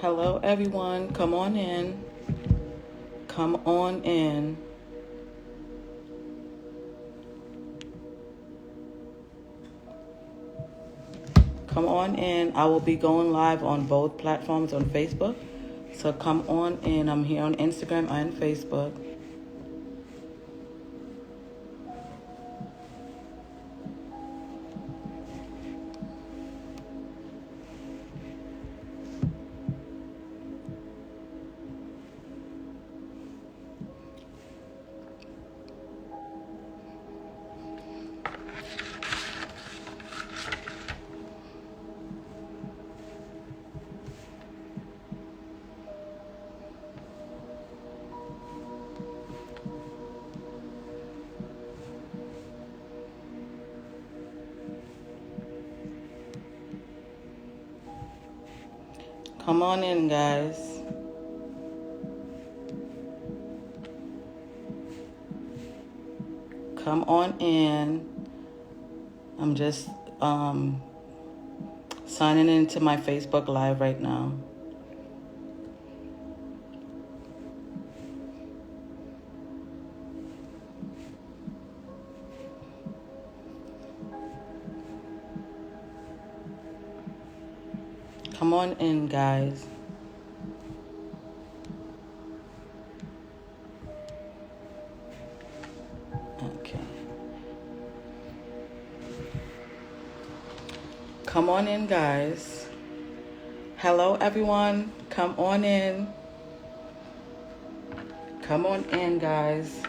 Hello, everyone. Come on in. Come on in. Come on in. I will be going live on both platforms on Facebook. So come on in. I'm here on Instagram and Facebook. Come on in, guys. Come on in. I'm just signing into my Facebook Live right now. Come on in, guys. Okay. Come on in, guys. Hello, everyone. Come on in. Come on in, guys.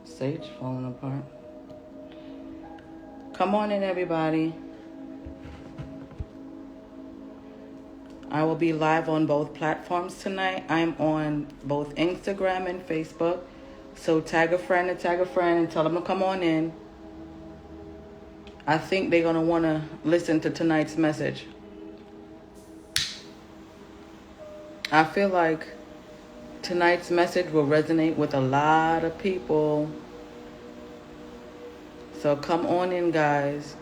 Sage falling apart. Come on in, everybody. I will be live on both platforms tonight. I'm on both Instagram and Facebook. So tag a friend and tell them to come on in. I think they're going to want to listen to tonight's message. I feel like tonight's message will resonate with a lot of people. So come on in, guys.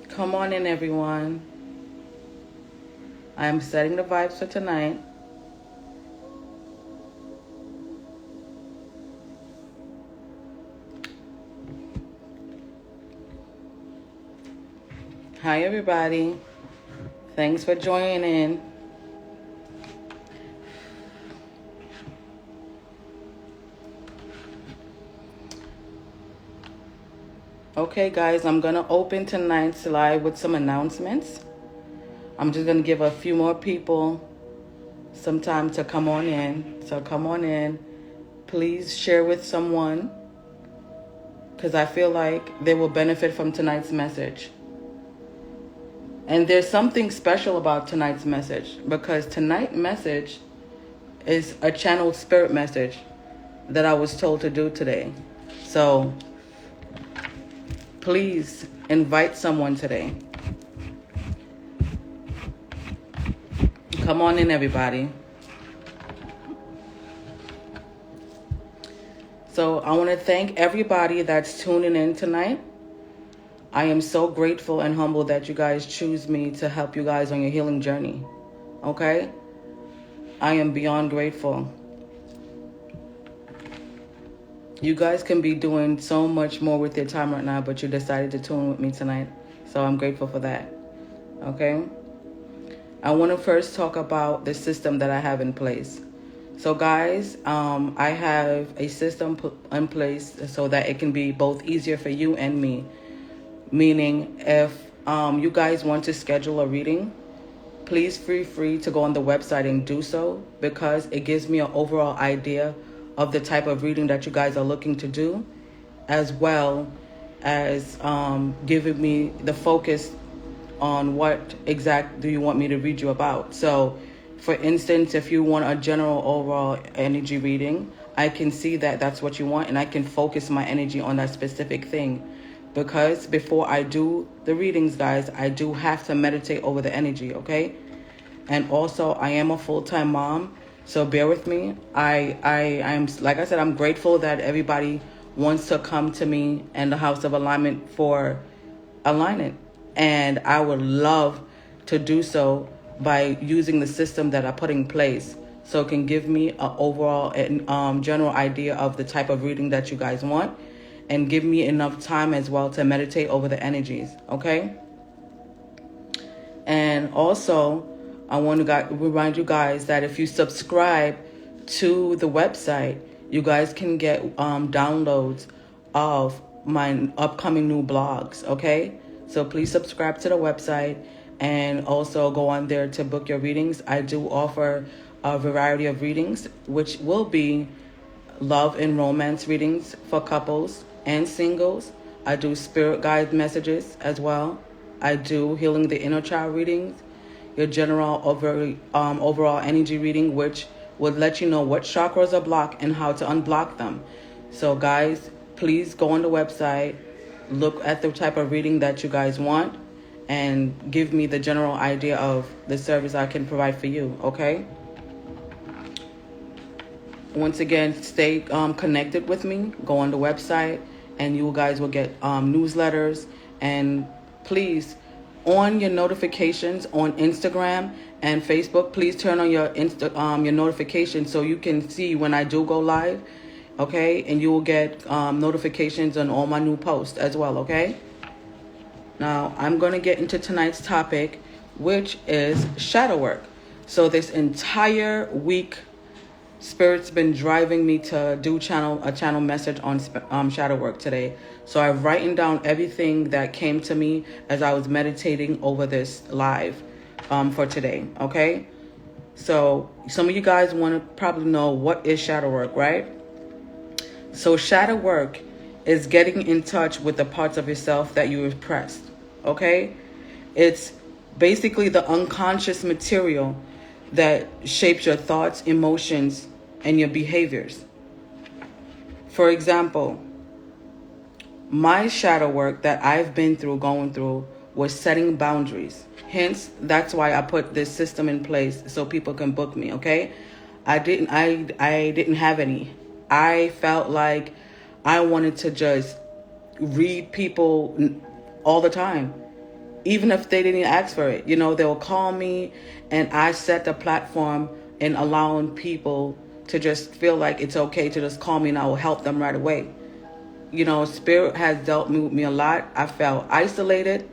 Come on in, everyone. I am setting the vibes for tonight. Hi, everybody. Thanks for joining in. Okay, guys, I'm going to open tonight's live with some announcements. I'm just going to give a few more people some time to come on in. So come on in. Please share with someone, because I feel like they will benefit from tonight's message. And there's something special about tonight's message, because tonight's message is a channeled spirit message that I was told to do today. So please invite someone today. Come on in, everybody. So I want to thank everybody that's tuning in tonight. I am so grateful and humble that you guys choose me to help you guys on your healing journey. Okay? I am beyond grateful. You guys can be doing so much more with your time right now, but you decided to tune with me tonight. So I'm grateful for that. Okay? I want to first talk about the system that I have in place. So guys, I have a system put in place so that it can be both easier for you and me. Meaning, if you guys want to schedule a reading, please feel free to go on the website and do so, because it gives me an overall idea of the type of reading that you guys are looking to do, as well as giving me the focus on what exact do you want me to read you about. So, for instance, if you want a general overall energy reading, I can see that that's what you want, and I can focus my energy on that specific thing. Because before I do the readings, guys, I do have to meditate over the energy, okay? And also, I am a full-time mom, so bear with me. I'm, like I said, I'm grateful that everybody wants to come to me and the House of Alignment for alignment. And I would love to do so by using the system that I put in place, so it can give me an overall and general idea of the type of reading that you guys want, and give me enough time as well to meditate over the energies, okay? And also, I want to remind you guys that if you subscribe to the website, you guys can get downloads of my upcoming new blogs, okay? So please subscribe to the website and also go on there to book your readings. I do offer a variety of readings, which will be love and romance readings for couples and singles. I do spirit guide messages as well. I do healing the inner child readings, your general overall energy reading, which would let you know what chakras are blocked and how to unblock them. So guys, please go on the website, look at the type of reading that you guys want, and give me the general idea of the service I can provide for you, okay? Once again, stay connected with me. Go on the website, and you guys will get newsletters. And please, on your notifications on Instagram and Facebook, please turn on your your notifications so you can see when I do go live, okay? And you will get notifications on all my new posts as well, okay? Now, I'm going to get into tonight's topic, which is shadow work. So this entire week, Spirit's been driving me to do a channel message on shadow work today. So I've written down everything that came to me as I was meditating over this live for today, okay? So some of you guys want to probably know, what is shadow work, right? So shadow work is getting in touch with the parts of yourself that you repressed, okay? It's basically the unconscious material that shapes your thoughts, emotions, and your behaviors. For example, my shadow work that I've been going through was setting boundaries. Hence, that's why I put this system in place so people can book me, okay? I didn't have any. I felt like I wanted to just read people all the time, even if they didn't ask for it. You know, they'll call me, and I set the platform in allowing people to just feel like it's okay to just call me and I will help them right away. You know, Spirit has dealt with me a lot. I felt isolated,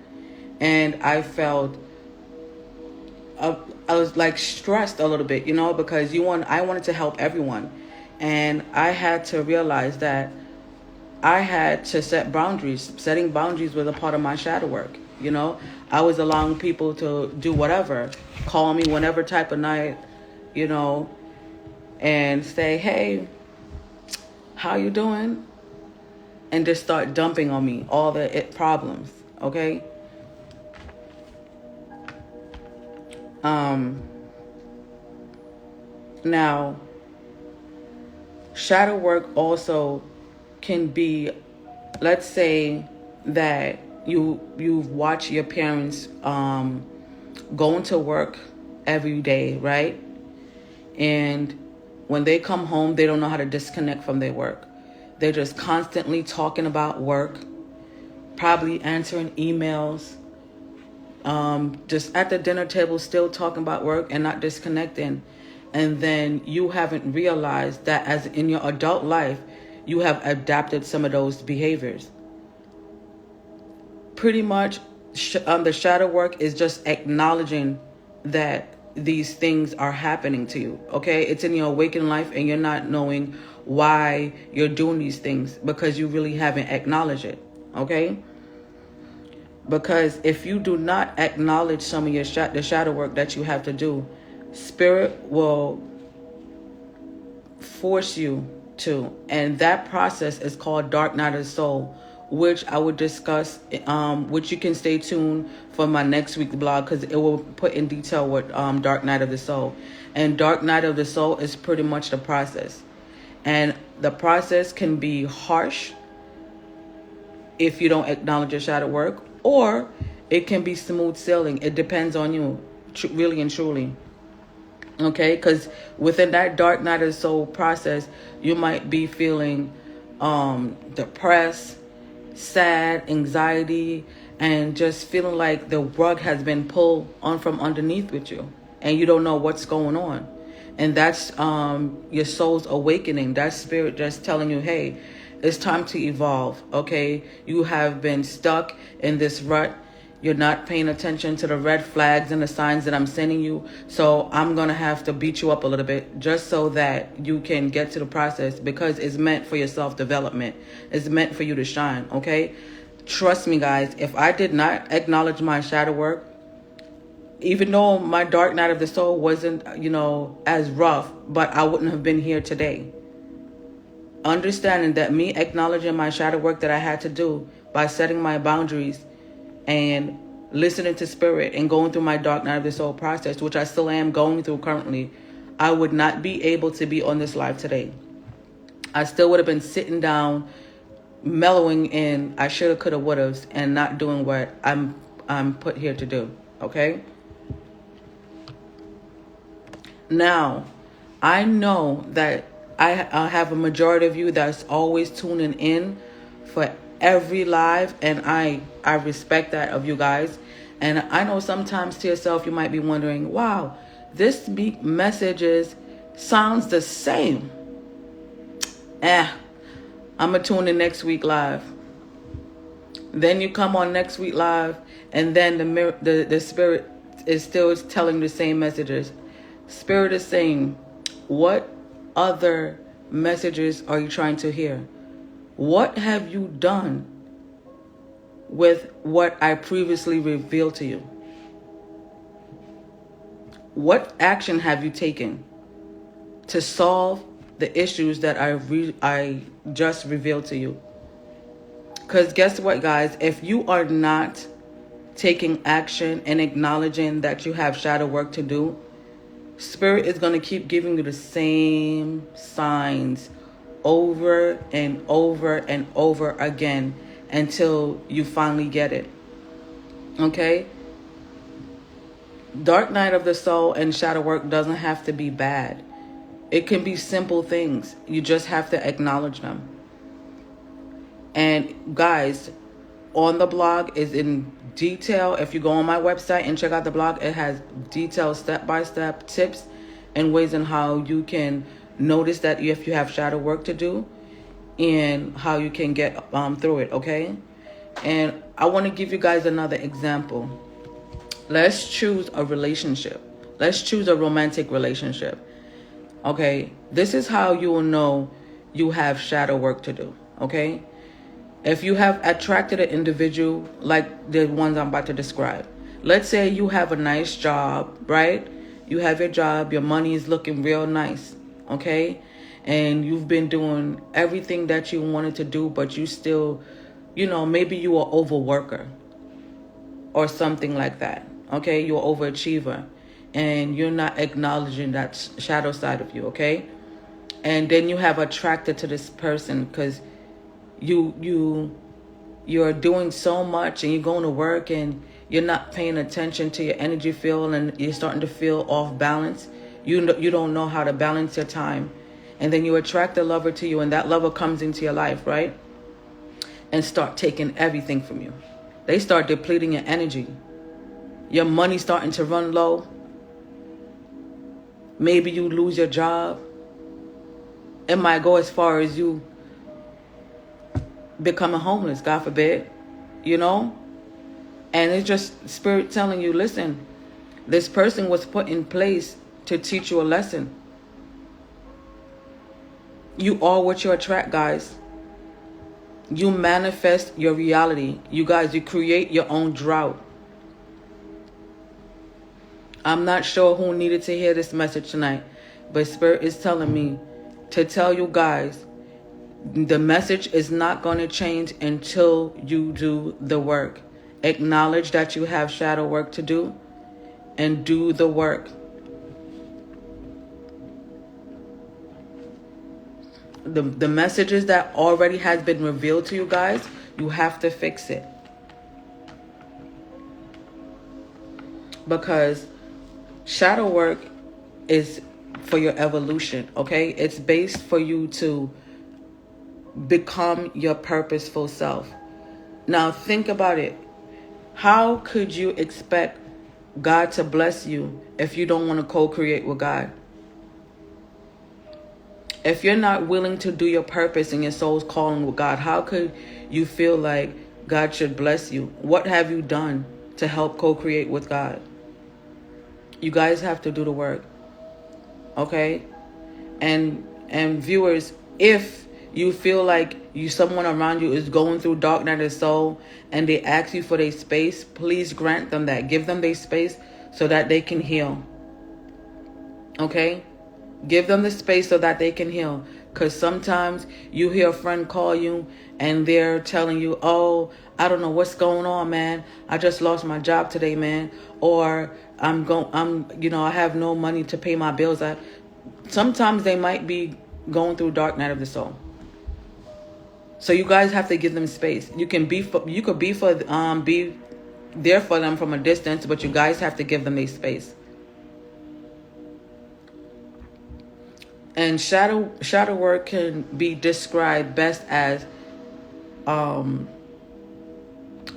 and I felt I was like stressed a little bit, you know, because I wanted to help everyone, and I had to realize that I had to set boundaries. Setting boundaries was a part of my shadow work. You know, I was allowing people to do whatever, call me whenever type of night, you know, and say, hey, how you doing? And just start dumping on me all the problems, okay? Now, shadow work also can be, let's say that you watch your parents going to work every day, right? And when they come home, they don't know how to disconnect from their work. They're just constantly talking about work, probably answering emails, just at the dinner table still talking about work and not disconnecting. And then you haven't realized that as in your adult life, you have adapted some of those behaviors. Pretty much, the shadow work is just acknowledging that these things are happening to you, okay? It's in your awakened life, and you're not knowing why you're doing these things because you really haven't acknowledged it, okay? Because if you do not acknowledge some of the shadow work that you have to do, Spirit will force you to. And that process is called Dark Night of the Soul, which I would discuss, which you can stay tuned for my next week's blog, because it will put in detail what Dark Night of the Soul. And Dark Night of the Soul is pretty much the process. And the process can be harsh if you don't acknowledge your shadow work, or it can be smooth sailing. It depends on you. really and truly. Okay, because within that dark night of the soul process, you might be feeling depressed, sad, anxiety, and just feeling like the rug has been pulled on from underneath with you, and you don't know what's going on. And that's your soul's awakening. That spirit just telling you, hey, it's time to evolve. Okay, you have been stuck in this rut. You're not paying attention to the red flags and the signs that I'm sending you. So I'm going to have to beat you up a little bit just so that you can get to the process, because it's meant for your self-development. It's meant for you to shine, okay? Trust me, guys, if I did not acknowledge my shadow work, even though my dark night of the soul wasn't, as rough, but I wouldn't have been here today. Understanding that me acknowledging my shadow work that I had to do by setting my boundaries and listening to spirit and going through my dark night of the soul process, which I still am going through currently, I would not be able to be on this live today. I still would have been sitting down, mellowing in I shoulda, coulda, woulda, and not doing what I'm put here to do. Okay? Now, I know that I have a majority of you that's always tuning in for every live, and I respect that of you guys. And I know sometimes to yourself you might be wondering, wow, this messages sounds the same. I'm gonna tune in next week live. Then you come on next week live, and then the spirit is still telling the same messages. Spirit is saying, what other messages are you trying to hear? What have you done with what I previously revealed to you? What action have you taken to solve the issues that I just revealed to you? Because guess what, guys? If you are not taking action and acknowledging that you have shadow work to do, Spirit is going to keep giving you the same signs over and over and over again until you finally get it. Okay? Dark night of the soul and shadow work doesn't have to be bad. It can be simple things. You just have to acknowledge them. And guys, on the blog is in detail. If you go on my website and check out the blog, it has detailed step-by-step tips and ways in how you can notice that if you have shadow work to do and how you can get through it, okay? And I want to give you guys another example. Let's choose a relationship. Let's choose a romantic relationship. Okay? This is how you will know you have shadow work to do, okay? If you have attracted an individual like the ones I'm about to describe, let's say you have a nice job, right? You have your job, your money is looking real nice, okay? And you've been doing everything that you wanted to do, but you still, maybe you are overworker or something like that, okay? You're an overachiever and you're not acknowledging that shadow side of you, okay? And then you have attracted to this person because you're doing so much and you're going to work and you're not paying attention to your energy field and you're starting to feel off balance. You don't know how to balance your time. And then you attract a lover to you, and that lover comes into your life, right? And start taking everything from you. They start depleting your energy. Your money starting to run low. Maybe you lose your job. It might go as far as you becoming homeless, God forbid, And it's just Spirit telling you, listen, this person was put in place to teach you a lesson. You are what you attract, guys. You manifest your reality. You guys, you create your own drought. I'm not sure who needed to hear this message tonight, but Spirit is telling me to tell you guys, the message is not going to change until you do the work. Acknowledge that you have shadow work to do and do the work. The messages that already has been revealed to you guys, you have to fix it. Because Shadow work is for your evolution, okay? It's based for you to become your purposeful self. Now think about it. How could you expect God to bless you if you don't want to co-create with God? If you're not willing to do your purpose and your soul's calling with God, how could you feel like God should bless you? What have you done to help co-create with God? You guys have to do the work. Okay? And viewers, if you feel like someone around you is going through dark night of soul and they ask you for their space, please grant them that. Give them their space so that they can heal. Okay? Give them the space so that they can heal. Because sometimes you hear a friend call you and they're telling you, oh, I don't know what's going on, man. I just lost my job today, man. Or I have no money to pay my bills. Sometimes they might be going through dark night of the soul. So you guys have to give them space. You could be there for them from a distance, but you guys have to give them their space. And shadow work can be described best as,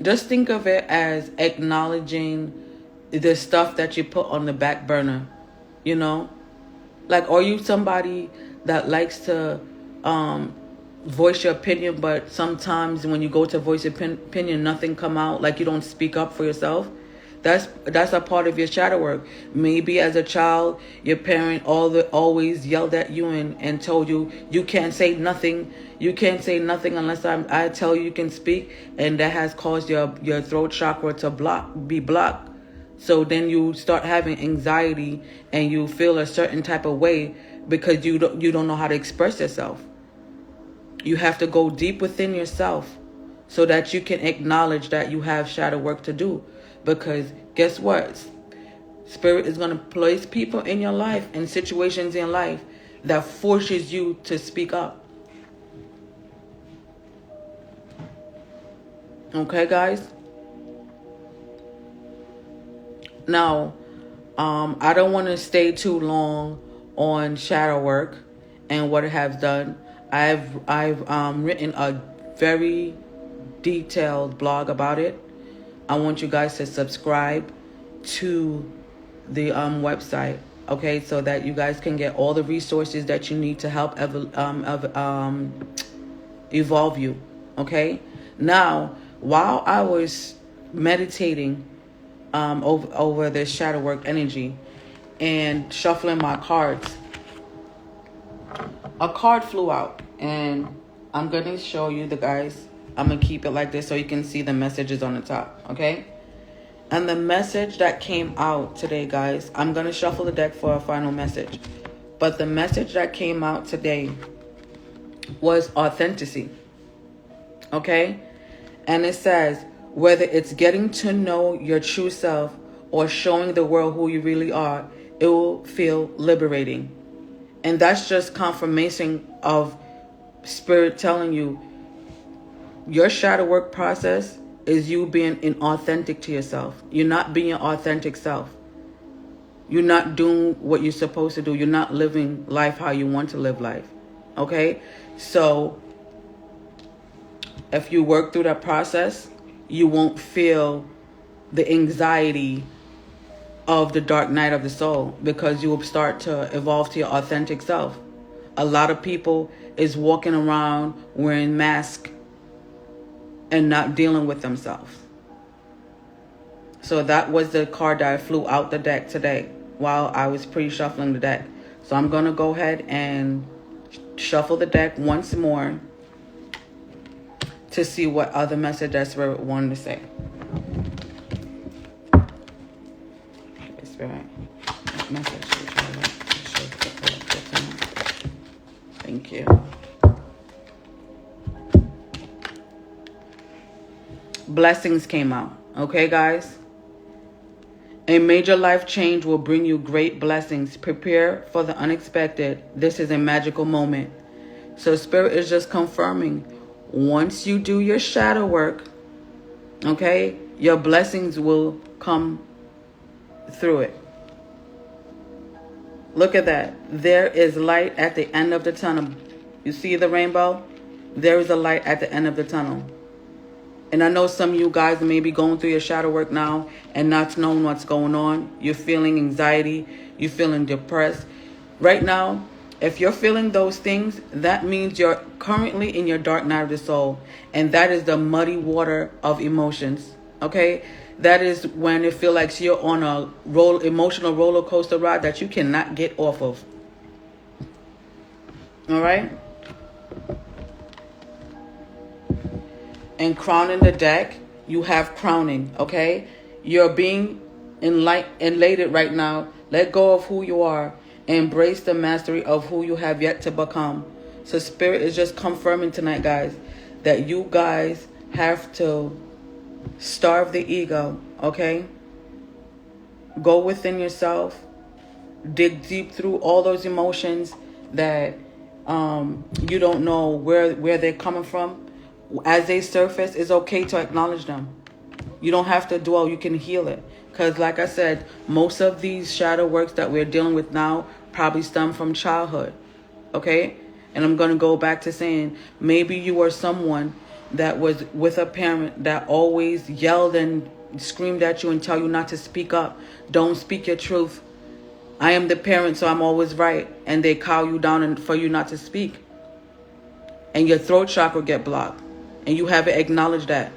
just think of it as acknowledging the stuff that you put on the back burner, you know? Like, are you somebody that likes to voice your opinion, but sometimes when you go to voice your opinion, nothing come out, like you don't speak up for yourself? That's a part of your shadow work. Maybe as a child, your parent always yelled at you and told you, you can't say nothing. You can't say nothing unless I tell you can speak. And that has caused your throat chakra to be blocked. So then you start having anxiety and you feel a certain type of way because you don't know how to express yourself. You have to go deep within yourself so that you can acknowledge that you have shadow work to do. Because guess what? Spirit is going to place people in your life and situations in life that forces you to speak up. Okay, guys? Now, I don't want to stay too long on shadow work and what it has done. I've written a very detailed blog about it. I want you guys to subscribe to the website, okay, so that you guys can get all the resources that you need to help evolve you, okay? Now, while I was meditating over this shadow work energy and shuffling my cards, a card flew out, and I'm going to show you the guys. I'm going to keep it like this so you can see the messages on the top, okay? And the message that came out today, guys, I'm going to shuffle the deck for a final message. But the message that came out today was authenticity, okay? And it says, whether it's getting to know your true self or showing the world who you really are, it will feel liberating. And that's just confirmation of Spirit telling you your shadow work process is you being inauthentic to yourself. You're not being your authentic self. You're not doing what you're supposed to do. You're not living life how you want to live life. Okay? So, if you work through that process, you won't feel the anxiety of the dark night of the soul because you will start to evolve to your authentic self. A lot of people is walking around wearing masks and not dealing with themselves. So that was the card that flew out the deck today while I was pre-shuffling the deck. So I'm going to go ahead and shuffle the deck once more to see what other message that Spirit wanted to say. Okay, Spirit. Message. Thank you. Blessings came out. Okay, guys? A major life change will bring you great blessings. Prepare for the unexpected. This is a magical moment. So Spirit is just confirming, once you do your shadow work, okay, your blessings will come through it. Look at that. There is light at the end of the tunnel. You see the rainbow? There is a light at the end of the tunnel. And I know some of you guys may be going through your shadow work now and not knowing what's going on. You're feeling anxiety. You're feeling depressed. Right now, if you're feeling those things, that means you're currently in your dark night of the soul. And that is the muddy water of emotions. Okay? That is when it feels like you're on a emotional roller coaster ride that you cannot get off of. All right? And crowning the deck, you have crowning, okay? You're being elated right now. Let go of who you are. Embrace the mastery of who you have yet to become. So Spirit is just confirming tonight, guys, that you guys have to starve the ego, okay? Go within yourself. Dig deep through all those emotions that you don't know where they're coming from. As they surface, it's okay to acknowledge them. You don't have to dwell. You can heal it. Because like I said, most of these shadow works that we're dealing with now probably stem from childhood. Okay? And I'm going to go back to saying, maybe you were someone that was with a parent that always yelled and screamed at you and tell you not to speak up. Don't speak your truth. I am the parent, so I'm always right. And they cow you down for you not to speak. And your throat chakra get blocked. And you haven't acknowledged that.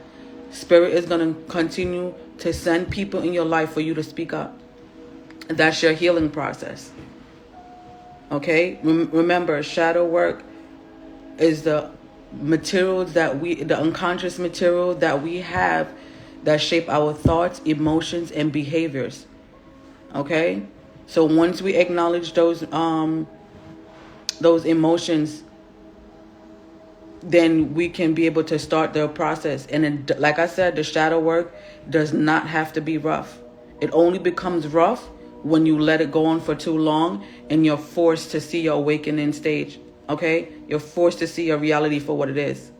Spirit is going to continue to send people in your life for you to speak up. That's your healing process. Okay? Remember, shadow work is the materials the unconscious material that we have that shape our thoughts, emotions, and behaviors. Okay? So once we acknowledge those emotions, then we can be able to start the process. And then, like I said, the shadow work does not have to be rough. It only becomes rough when you let it go on for too long and you're forced to see your awakening stage. Okay? You're forced to see your reality for what it is.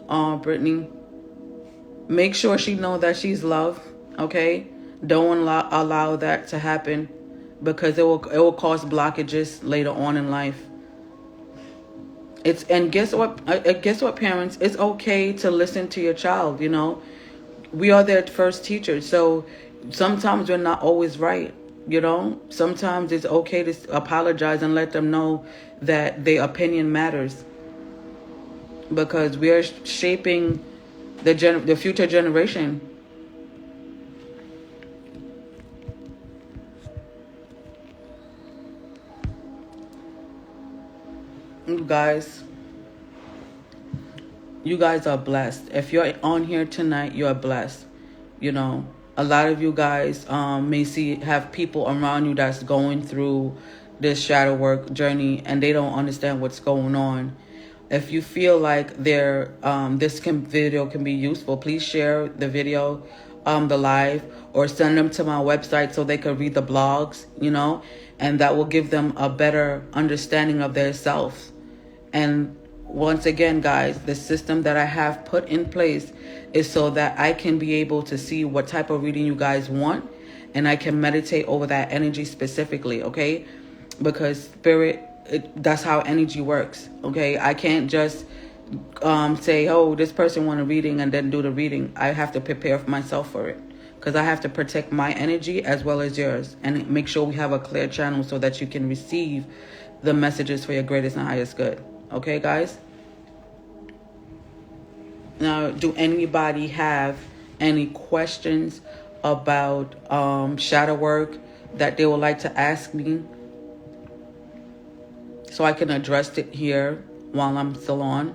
Brittany, make sure she knows that she's loved. Okay? Don't allow that to happen, because it will cause blockages later on in life. And guess what, parents? It's okay to listen to your child, you know. We are their first teachers, so sometimes we're not always right, you know. Sometimes it's okay to apologize and let them know that their opinion matters, because we are shaping the future generation. You guys are blessed. If you're on here tonight, you're blessed. You know, a lot of you guys may have people around you that's going through this shadow work journey and they don't understand what's going on. If you feel like this video can be useful, please share the video, the live, or send them to my website so they can read the blogs, you know, and that will give them a better understanding of their self. And once again, guys, the system that I have put in place is so that I can be able to see what type of reading you guys want, and I can meditate over that energy specifically, okay? Because Spirit, that's how energy works, okay? I can't just say, oh, this person want a reading and then do the reading. I have to prepare myself for it, because I have to protect my energy as well as yours, and make sure we have a clear channel so that you can receive the messages for your greatest and highest good. Okay, guys? Now, do anybody have any questions about shadow work that they would like to ask me, so I can address it here while I'm still on?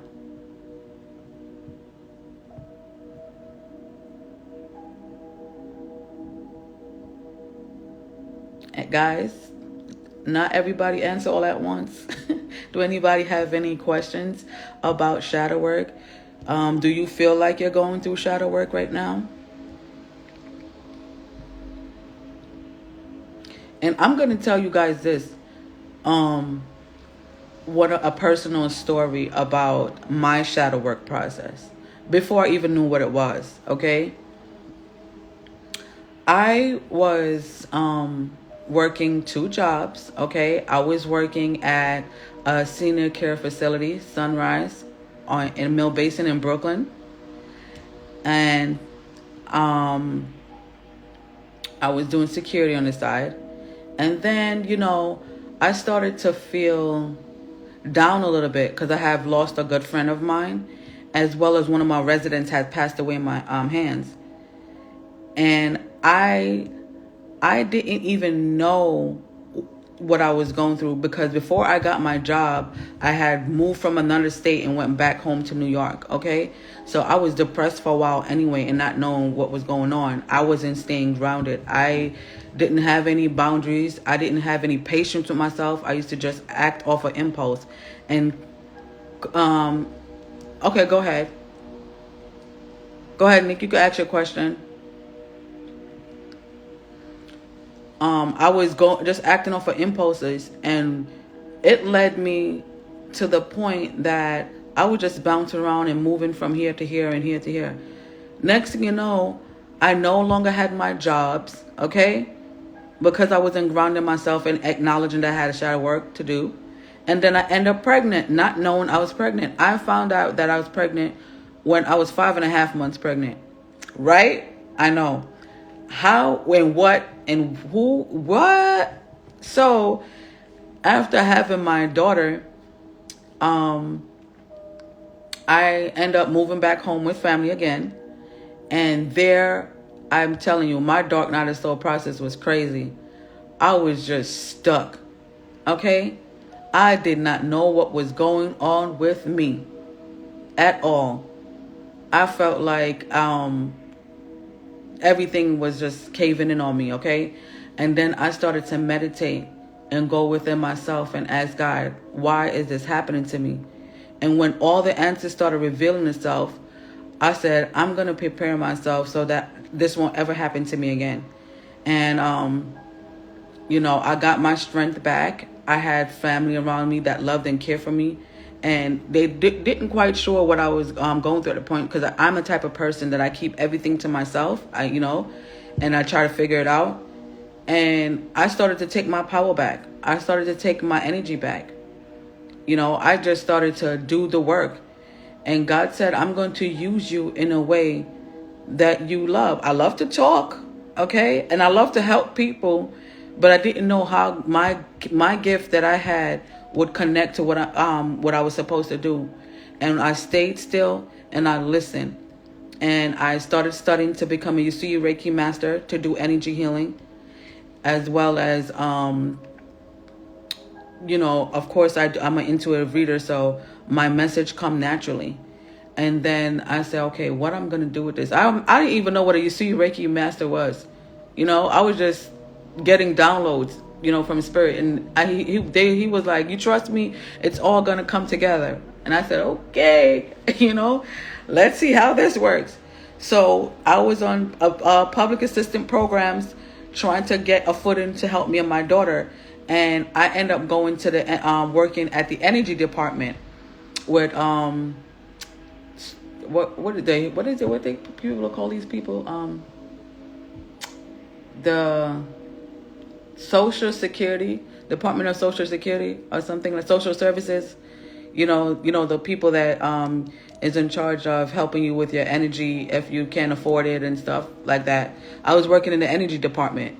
Guys, not everybody answer all at once. Do anybody have any questions about shadow work? Do you feel like you're going through shadow work right now? And I'm going to tell you guys this. What a personal story about my shadow work process before I even knew what it was, okay? I was working 2 jobs. Okay, I was working at a senior care facility, Sunrise, in Mill Basin in Brooklyn, and um, I was doing security on the side. And then, I started to feel down a little bit because I have lost a good friend of mine, as well as one of my residents had passed away in my hands. And I didn't even know what I was going through, because before I got my job, I had moved from another state and went back home to New York. Okay, so I was depressed for a while anyway, and not knowing what was going on. I wasn't staying grounded. I didn't have any boundaries. I didn't have any patience with myself. I used to just act off of impulse. And okay, go ahead, Nick, you can ask your question. I was just acting off of impulses, and it led me to the point that I was just bouncing around and moving from here to here and here to here. Next thing you know, I no longer had my jobs, okay? Because I wasn't grounding myself and acknowledging that I had a shadow work to do. And then I end up pregnant, not knowing I was pregnant. I found out that I was pregnant when I was 5.5 months pregnant. Right? I know. How, when, what, and who, what? So after having my daughter, I end up moving back home with family again. And there, I'm telling you, my dark night of soul process was crazy. I was just stuck. Okay? I did not know what was going on with me at all. I felt like everything was just caving in on me, okay? And then I started to meditate and go within myself and ask God, why is this happening to me? And when all the answers started revealing itself, I said, I'm going to prepare myself so that this won't ever happen to me again. And, I got my strength back. I had family around me that loved and cared for me. And they didn't quite sure what I was going through at the point, because I'm a type of person that I keep everything to myself, and I try to figure it out. And I started to take my power back. I started to take my energy back. I just started to do the work. And God said, I'm going to use you in a way that you love. I love to talk, okay? And I love to help people, but I didn't know how my gift that I had would connect to what I was supposed to do. And I stayed still and I listened. And I started studying to become a Usui Reiki master to do energy healing, as well as, of course, I'm an intuitive reader, so my message come naturally. And then I said, okay, what I'm going to do with this? I didn't even know what a Usui Reiki master was. I was just getting downloads, from spirit. And he was like, you trust me? It's all going to come together. And I said, okay, let's see how this works. So I was on public assistant programs trying to get a footing to help me and my daughter. And I end up going to the working at the energy department with what people call these people, the Social Security, Department of Social Security, or something like social services. The people that is in charge of helping you with your energy if you can't afford it and stuff like that. I was working in the energy department,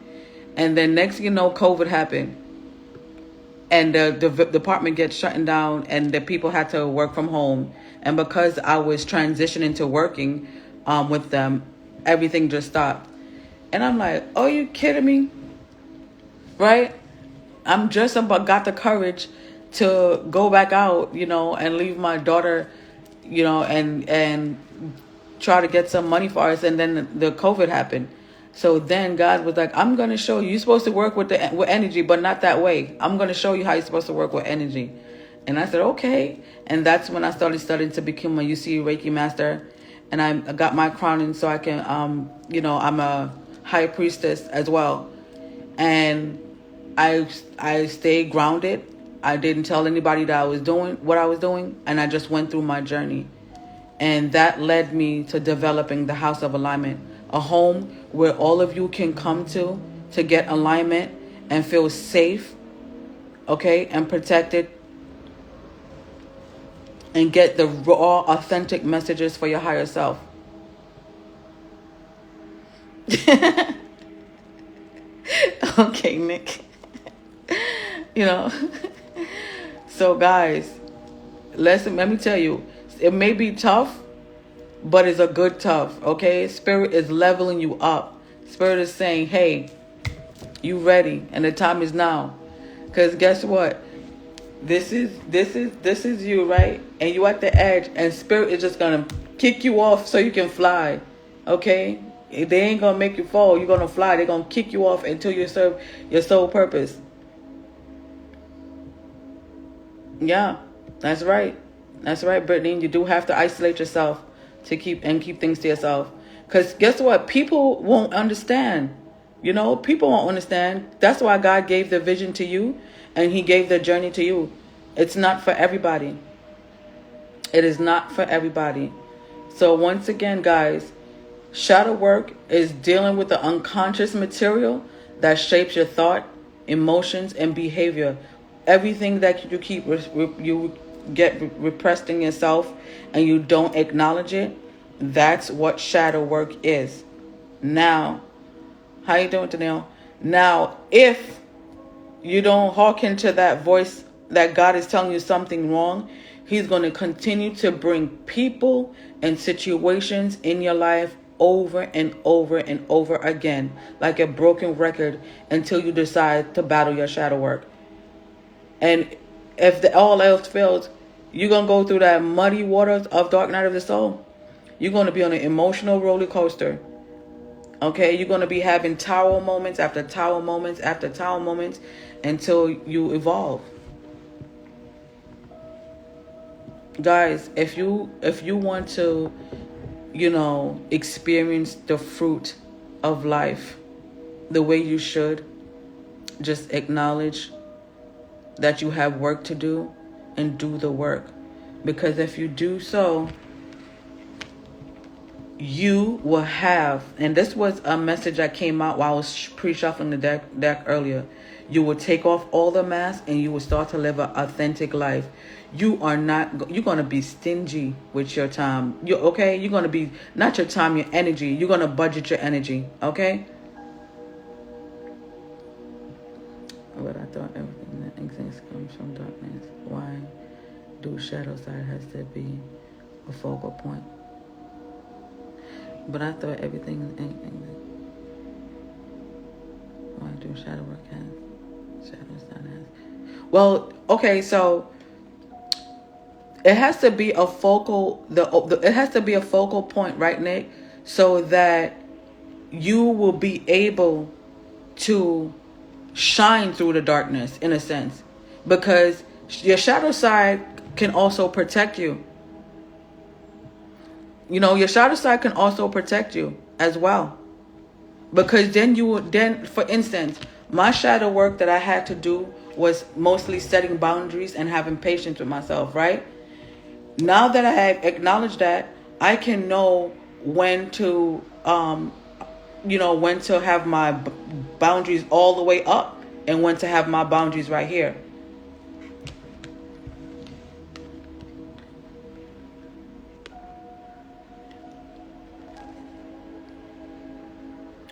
and then next thing you know, COVID happened, and the department gets shutting down, and the people had to work from home. And because I was transitioning to working with them, everything just stopped. And I'm like, oh, you kidding me? Right? I'm just about got the courage to go back out, and leave my daughter, and try to get some money for us. And then the COVID happened. So then God was like, I'm going to show you. You're supposed to work with energy, but not that way. I'm going to show you how you're supposed to work with energy. And I said, okay. And that's when I started studying to become a UC Reiki master. And I got my crowning so I can, I'm a high priestess as well. And I stayed grounded. I didn't tell anybody that I was doing what I was doing. And I just went through my journey. And that led me to developing the House of Alignment, a home where all of you can come to get alignment and feel safe, okay, and protected, and get the raw, authentic messages for your higher self. Okay, Nick. You know. So guys, let me tell you, it may be tough, but it's a good tough, okay? Spirit is leveling you up. Spirit is saying, hey, you ready, and the time is now. Because guess what? This is you, right? And you at the edge, and Spirit is just gonna kick you off so you can fly. Okay? They ain't gonna make you fall. You're gonna fly. They're gonna kick you off until you serve your sole purpose. Yeah, that's right. That's right, Brittany. You do have to isolate yourself to keep things to yourself. Because guess what? People won't understand. You know, people won't understand. That's why God gave the vision to you, and He gave the journey to you. It's not for everybody. It is not for everybody. So once again, guys, shadow work is dealing with the unconscious material that shapes your thought, emotions, and behavior. Everything that you keep you get repressed in yourself and you don't acknowledge it, that's what shadow work is. Now, how you doing, Danielle? Now, if you don't hearken to that voice that God is telling you something wrong, He's going to continue to bring people and situations in your life over and over and over again, like a broken record, until you decide to battle your shadow work. And if all else fails, you're going to go through that muddy waters of dark night of the soul. You're going to be on an emotional roller coaster. Okay, you're going to be having tower moments after tower moments after tower moments until you evolve. Guys, if you want to, you know, experience the fruit of life the way you should, just acknowledge that you have work to do and do the work. Because if you do so, you will have, and this was a message that came out while I was pre-shuffling the deck earlier, you will take off all the masks and you will start to live an authentic life. You're going to be stingy with your time. You're going to be, not your time, your energy. You're going to budget your energy, okay? But I thought everything that exists comes from darkness. Why do shadow side has to be a focal point? But I thought everything. Why do shadow work has shadow side has? Well, okay, so it has to be a focal. It has to be a focal point, right, Nick? So that you will be able to shine through the darkness, in a sense, because your shadow side can also protect you. You know, your shadow side can also protect you as well, because then for instance, my shadow work that I had to do was mostly setting boundaries and having patience with myself, right? Now that I have acknowledged that, I can know when to when to have my boundaries all the way up and when to have my boundaries right here.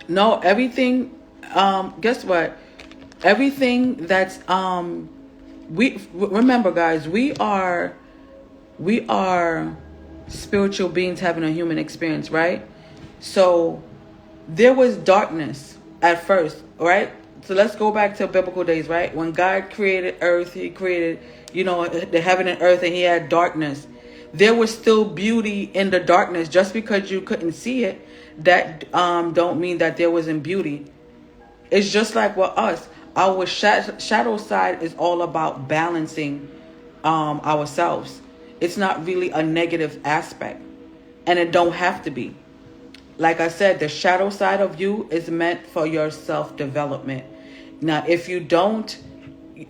No, everything, guess what? Everything that's, remember guys, we are spiritual beings having a human experience, right? So there was darkness at first, right? So let's go back to biblical days, right? When God created earth, He created, the heaven and earth, and He had darkness. There was still beauty in the darkness. Just because you couldn't see it, that don't mean that there wasn't beauty. It's just like with us. Our shadow side is all about balancing ourselves. It's not really a negative aspect, and it don't have to be. Like I said, the shadow side of you is meant for your self-development. Now, if you don't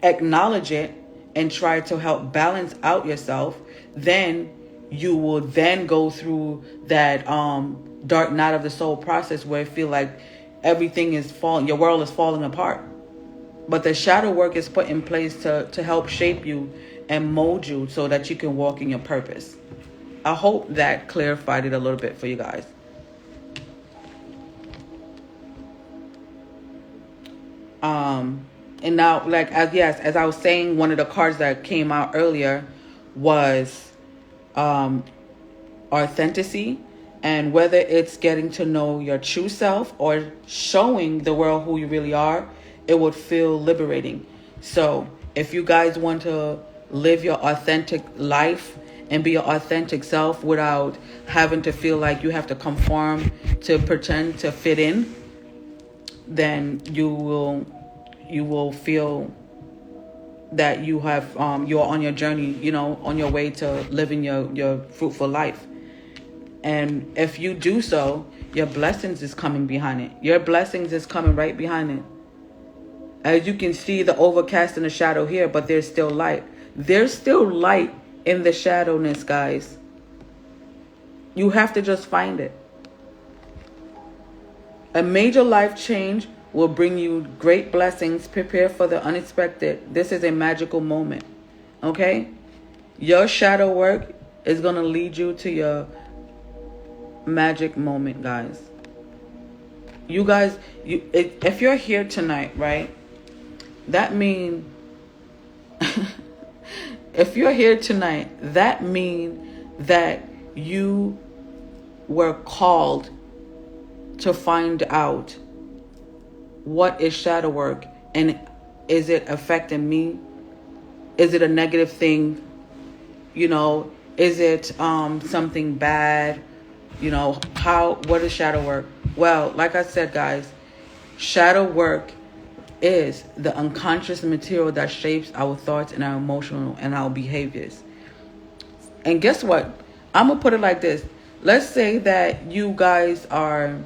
acknowledge it and try to help balance out yourself, then you will then go through that dark night of the soul process where you feel like everything is falling, your world is falling apart. But the shadow work is put in place to help shape you and mold you so that you can walk in your purpose. I hope that clarified it a little bit for you guys. And now, like, as I was saying, one of the cards that came out earlier was authenticity, and whether it's getting to know your true self or showing the world who you really are, it would feel liberating. So if you guys want to live your authentic life and be your authentic self without having to feel like you have to conform to pretend to fit in, then you will feel that you have you're on your journey, on your way to living your fruitful life. And if you do so, your blessings is coming behind it. Your blessings is coming right behind it. As you can see, the overcast and the shadow here, but there's still light. There's still light in the shadowness, guys. You have to just find it. A major life change will bring you great blessings. Prepare for the unexpected. This is a magical moment. Okay? Your shadow work is going to lead you to your magic moment, guys. You guys, if you're here tonight, right? That means if you're here tonight, that means that you were called to find out what is shadow work, and is it affecting me? Is it a negative thing? Is it something bad? What is shadow work? Well, like I said, guys, shadow work is the unconscious material that shapes our thoughts and our emotional and our behaviors. And guess what? I'm gonna put it like this. Let's say that you guys are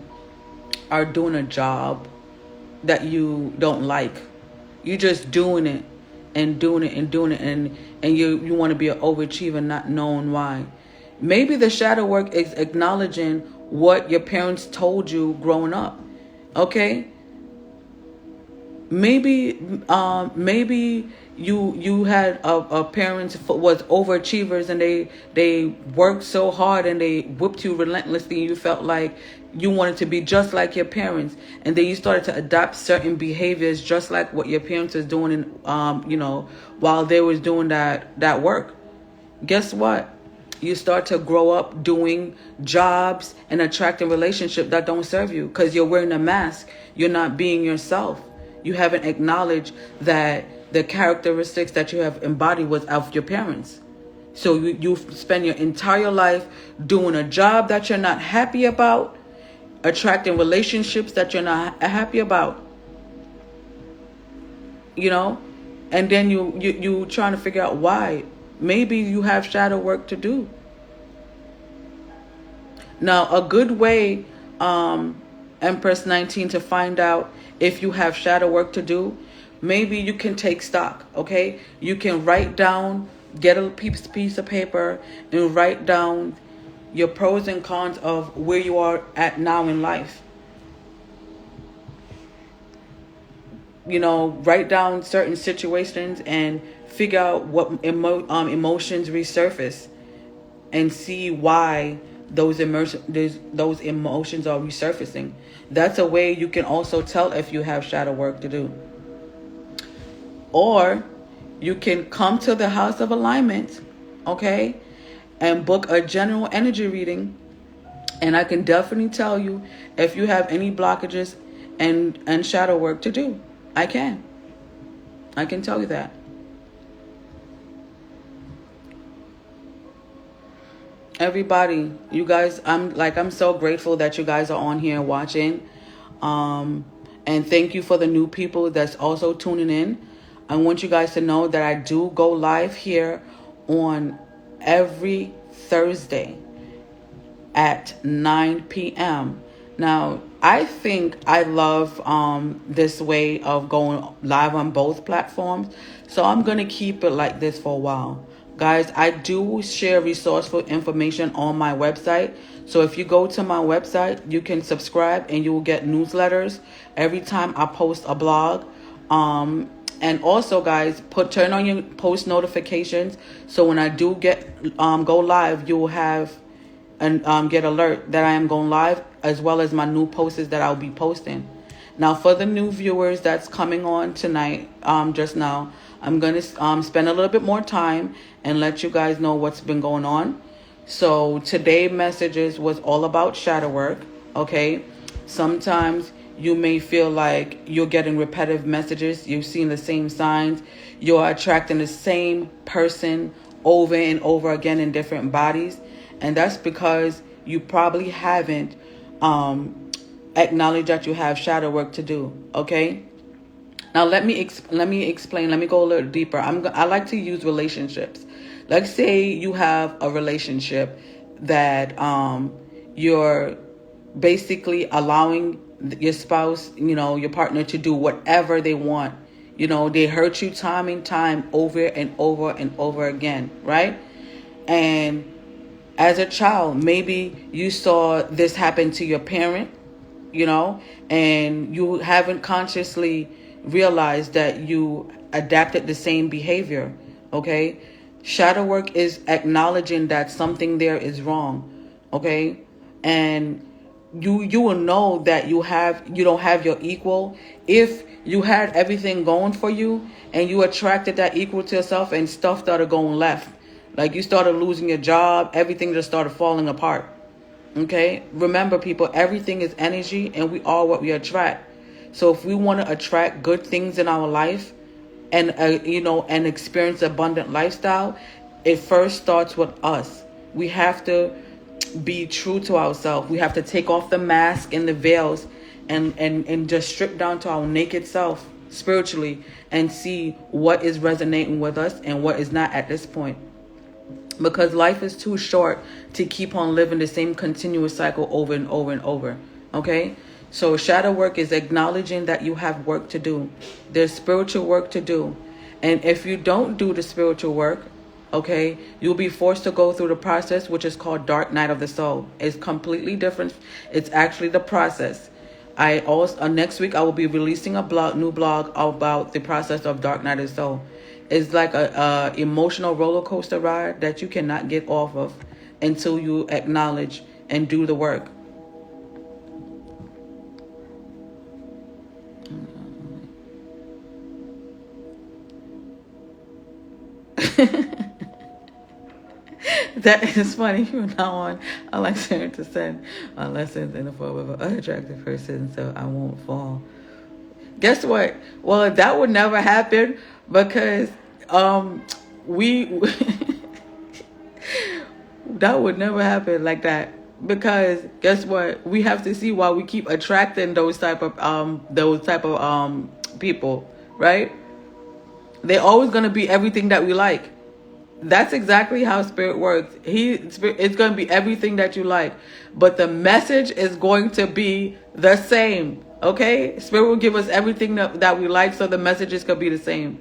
doing a job that you don't like. You're just doing it and doing it and doing it, and you want to be an overachiever, not knowing why. Maybe the shadow work is acknowledging what your parents told you growing up. Okay? Maybe you had a parents was overachievers, and they worked so hard and they whipped you relentlessly, and you felt like you wanted to be just like your parents, and then you started to adopt certain behaviors just like what your parents was doing, while they was doing that work. Guess what? You start to grow up doing jobs and attracting relationships that don't serve you because you're wearing a mask. You're not being yourself. You haven't acknowledged that the characteristics that you have embodied was of your parents. So you spend your entire life doing a job that you're not happy about, attracting relationships that you're not happy about. And then you trying to figure out why. Maybe you have shadow work to do. Now, a good way, Empress 19, to find out if you have shadow work to do, maybe you can take stock, okay? You can write down, get a piece of paper and write down your pros and cons of where you are at now in life. Write down certain situations and figure out what emotions resurface, and see why those emotions are resurfacing. That's a way you can also tell if you have shadow work to do. Or you can come to the House of Alignment, okay, and book a general energy reading, and I can definitely tell you if you have any blockages and shadow work to do. I can tell you that. Everybody, you guys, I'm so grateful that you guys are on here watching. And thank you for the new people that's also tuning in. I want you guys to know that I do go live here on every Thursday at 9 p.m. Now, I think I love this way of going live on both platforms. So I'm going to keep it like this for a while. Guys, I do share resourceful information on my website. So if you go to my website, you can subscribe and you will get newsletters every time I post a blog. And also, guys, turn on your post notifications, so when I do go live, you will have and get alert that I am going live, as well as my new posts that I'll be posting. Now, for the new viewers that's coming on tonight, just now, I'm going to spend a little bit more time and let you guys know what's been going on. So today's messages was all about shadow work, okay? Sometimes you may feel like you're getting repetitive messages. You've seen the same signs. You're attracting the same person over and over again in different bodies. And that's because you probably haven't acknowledged that you have shadow work to do, okay? Now let me explain. Let me go a little deeper. I like to use relationships. Let's say you have a relationship that you're basically allowing your spouse, your partner, to do whatever they want. They hurt you time and time over and over and over again, right? And as a child, maybe you saw this happen to your parent, and you haven't consciously realized that you adapted the same behavior, okay? Shadow work is acknowledging that something there is wrong, okay? And you will know that you don't have your equal if you had everything going for you and you attracted that equal to yourself and stuff started going left. Like you started losing your job, everything just started falling apart. Okay? Remember, people, everything is energy and we are what we attract. So if we want to attract good things in our life and and experience abundant lifestyle, it first starts with us. We have to be true to ourselves. We have to take off the mask and the veils and just strip down to our naked self spiritually and see what is resonating with us and what is not at this point. Because life is too short to keep on living the same continuous cycle over and over and over. Okay? So shadow work is acknowledging that you have work to do. There's spiritual work to do. And if you don't do the spiritual work, okay, you'll be forced to go through the process, which is called dark night of the soul. It's completely different. It's actually the process. I also next week I will be releasing a new blog about the process of dark night of the soul. It's like a emotional roller coaster ride that you cannot get off of until you acknowledge and do the work. That is funny. From now on, I like to send my lessons in the form of an unattractive person so I won't fall. Guess what? Well, that would never happen because we that would never happen like that. Because guess what? We have to see why we keep attracting those type of people, right? They're always gonna be everything that we like. That's exactly how spirit works. It's going to be everything that you like, but the message is going to be the same. Okay, spirit will give us everything that we like, so the messages could be the same.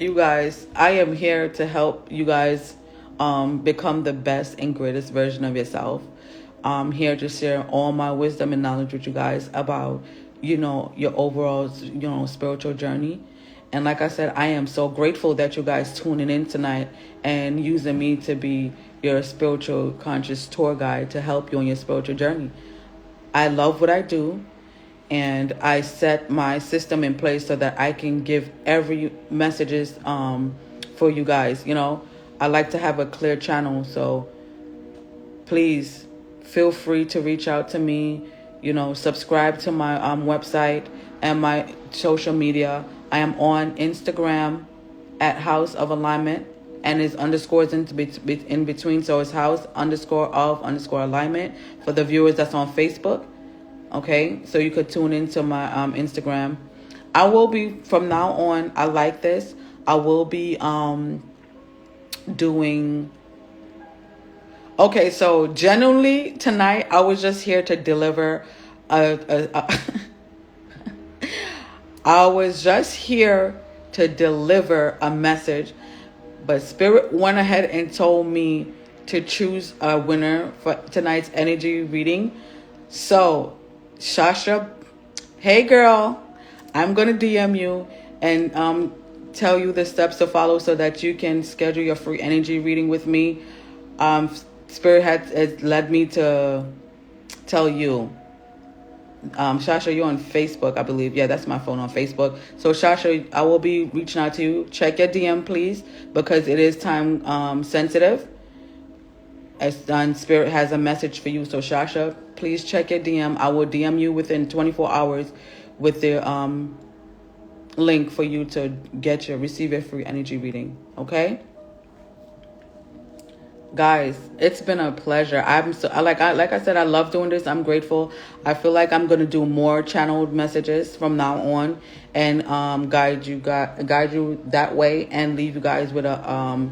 You guys, I am here to help you guys become the best and greatest version of yourself. I'm here to share all my wisdom and knowledge with you guys about your overall spiritual journey. And like I said, I am so grateful that you guys tuning in tonight and using me to be your spiritual conscious tour guide to help you on your spiritual journey. I love what I do, and I set my system in place so that I can give every messages for you guys. I like to have a clear channel, so please feel free to reach out to me. Subscribe to my website and my social media. I am on Instagram at House of Alignment, and it's underscores in between, so it's house_of_alignment for the viewers that's on Facebook. Okay, so you could tune into my Instagram. I will be, from now on, I like this, I will be doing... Okay, so genuinely tonight I was just here to deliver I was just here to deliver a message. But Spirit went ahead and told me to choose a winner for tonight's energy reading. So, Shasha, hey girl, I'm going to DM you and tell you the steps to follow so that you can schedule your free energy reading with me. Spirit has led me to tell you. Shasha, you're on Facebook, I believe. Yeah, that's my phone on Facebook. So Shasha, I will be reaching out to you. Check your DM, please, because it is time sensitive. As Spirit has a message for you. So Shasha, please check your DM. I will DM you within 24 hours with the link for you to receive your free energy reading. Okay? Guys, it's been a pleasure. Like I said, I love doing this. I'm grateful. I feel like I'm gonna do more channeled messages from now on, and guide you that way, and leave you guys with a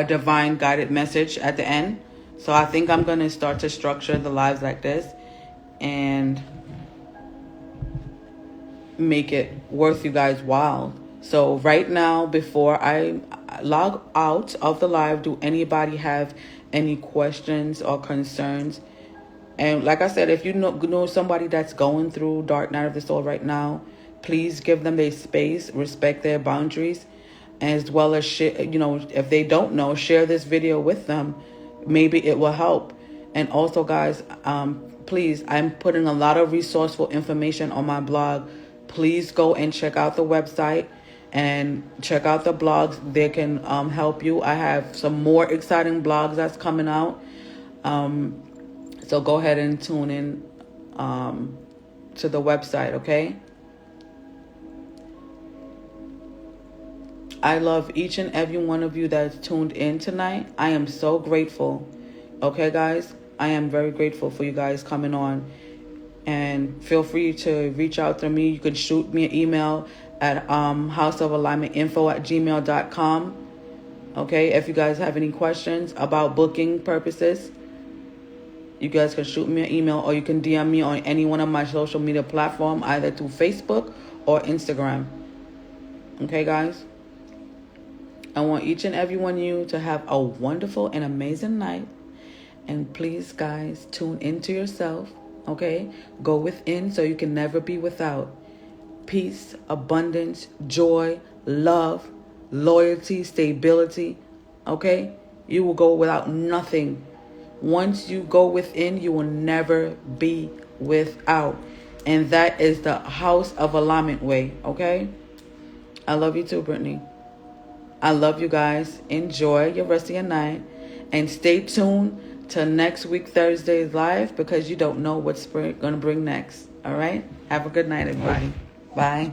divine guided message at the end. So I think I'm gonna start to structure the lives like this, and make it worth you guys' while. So right now, before I log out of the live, do anybody have any questions or concerns? And like I said, if you know somebody that's going through dark night of the soul right now, please give them their space, respect their boundaries, as well as share, if they don't know, share this video with them. Maybe it will help. And also, guys, please, I'm putting a lot of resourceful information on my blog. Please go and check out the website and check out the blogs. They can help you. I have some more exciting blogs that's coming out. So go ahead and tune in to the website, okay? I love each and every one of you that's tuned in tonight. I am so grateful. Okay, guys? I am very grateful for you guys coming on. And feel free to reach out to me. You can shoot me an email at houseofalignmentinfo@gmail.com. Okay, if you guys have any questions about booking purposes, you guys can shoot me an email, or you can DM me on any one of my social media platforms, either through Facebook or Instagram. Okay, guys? I want each and every one of you to have a wonderful and amazing night. And please, guys, tune into yourself. Okay? Go within so you can never be without. Peace, abundance, joy, love, loyalty, stability. Okay? You will go without nothing. Once you go within, you will never be without. And that is the House of Alignment way. Okay? I love you too, Brittany. I love you guys. Enjoy your rest of your night. And stay tuned to next week, Thursday's live, because you don't know what Spirit going to bring next. All right? Have a good night, everybody. Bye.